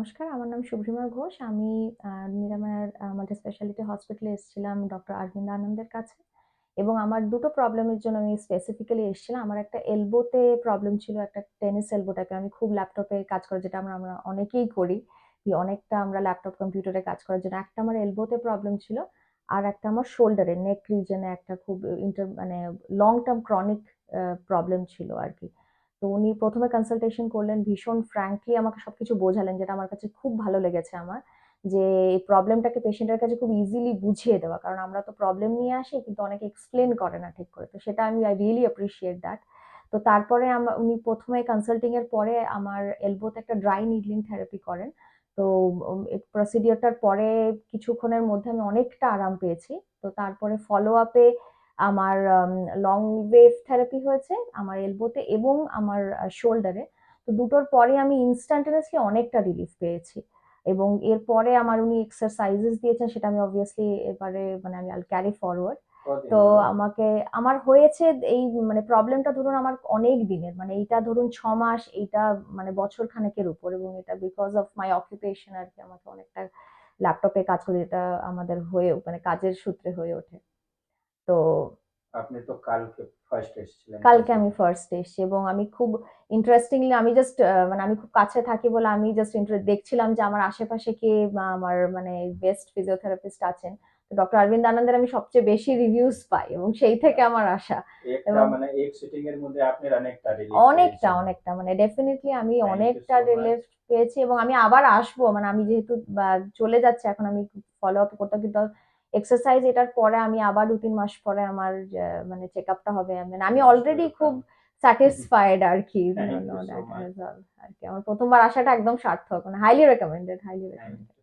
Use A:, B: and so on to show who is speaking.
A: নমস্কার, আমার নাম শুভ্রিমা ঘোষ। আমি নিরাময়ের মাল্টি স্পেশালিটি হসপিটালে এসেছিলাম ডক্টর অরবিন্দ আনন্দের কাছে এবং আমার দুটো প্রবলেমের জন্য আমি স্পেসিফিক্যালি এসেছিলাম। আমার একটা এলবোতে প্রবলেম ছিল, একটা টেনিস এলবো টাইপের। আমি খুব ল্যাপটপে কাজ করি, যেটা আমরা আমরা অনেকেই করি। অনেকটা আমরা ল্যাপটপ কম্পিউটারে কাজ করার জন্য একটা আমার এলবোতে প্রবলেম ছিল, আর একটা আমার শোল্ডারে নেক রিজনে একটা খুব মানে লং টার্ম ক্রনিক প্রবলেম ছিল আর কি। তো উনি প্রথমে কনসালটেশন করলেন, ভীষণ ফ্র্যাঙ্কলি আমাকে সবকিছু বোঝালেন, যেটা আমার কাছে খুব ভালো লেগেছে আমার, যে এই প্রবলেমটাকে পেশেন্টের কাছে খুব ইজিলি বুঝিয়ে দেওয়া। কারণ আমরা তো প্রবলেম নিয়ে আসি, কিন্তু অনেকে এক্সপ্লেন করে না ঠিক করে। তো সেটা আই রিয়েলি অ্যাপ্রিসিয়েট দ্যাট। তো তারপরে উনি প্রথমে কনসাল্টিং এর পরে আমার এলবোতে একটা ড্রাই নিডলিং থেরাপি করেন। তো প্রসিডিওরটার পরে কিছুক্ষণের মধ্যে আমি অনেকটা আরাম পেয়েছি। তো তারপরে ফলো আপে আমার লং ওয়েভ থেরাপি হয়েছে আমার এলবোতে এবং আমার শোল্ডারে। তো দুটোর পরে আমি ইনস্ট্যান্টানিয়াসলি অনেকটা রিলিফ পেয়েছি। এবং এরপরে আমার উনি এক্সারসাইজেস দিয়েছেন, সেটা আমি অবভিয়াসলি এবারে মানে আমি আল ক্যারি ফরওয়ার্ড। তো আমাকে আমার হয়েছে এই মানে প্রবলেমটা ধরুন আমার অনেক দিনের, মানে এইটা ধরুন 6 মাস, এইটা মানে বছর খানেকের উপর, এবং এটা বিকজ অফ মাই অকুপেশন আর কি। আমাকে অনেকটা ল্যাপটপে কাজ করি, এটা আমাদের হয়ে মানে কাজের সূত্রে হয়ে ওঠে। তো
B: আপনি তো কালকে ফার্স্ট এসেছিলেন
A: কালকে আমি
B: কলকাতা।
A: ফার্স্ট এসেছি এবং আমি খুব ইন্টারেস্টিংলি আমি জাস্ট মানে আমি খুব কাছে থাকি বলে আমি জাস্ট দেখছিলাম যে আমার আশেপাশে কে বা আমার মানে বেস্ট ফিজিওথেরাপিস্ট আছেন। তো ডক্টর অরবিন্দ আনন্দের আমি সবচেয়ে বেশি রিভিউজ পাই এবং সেই থেকে আমার আশা।
B: একটা
A: এবং
B: মানে এক সিটিং এর মধ্যে আপনি অনেকটা রিলিফ
A: অনেকটা
B: পেয়েছেন।
A: অনেকটা মানে ডেফিনেটলি আমি
B: থ্যাংক ইউ
A: অনেকটা
B: সো মাচ।
A: রিলিফ পেয়েছি এবং আমি আবার আসবো, মানে আমি যেহেতু চলে যাচ্ছে এখন, আমি ফলো আপ করতে, কিন্তু এক্সারসাইজ এটার পরে আমি আবার 2-3 মাস পরে আমার মানে চেক আপটা হবে। মানে আমি
B: মোস্ট
A: অলরেডি খুব
B: ওয়েলকাম।
A: স্যাটিসফাইড আর কি।
B: Thank you so
A: that
B: much.
A: আর কি আমার প্রথমবার আসাটা একদম সার্থক, মানে highly recommended, highly
B: thank
A: recommended.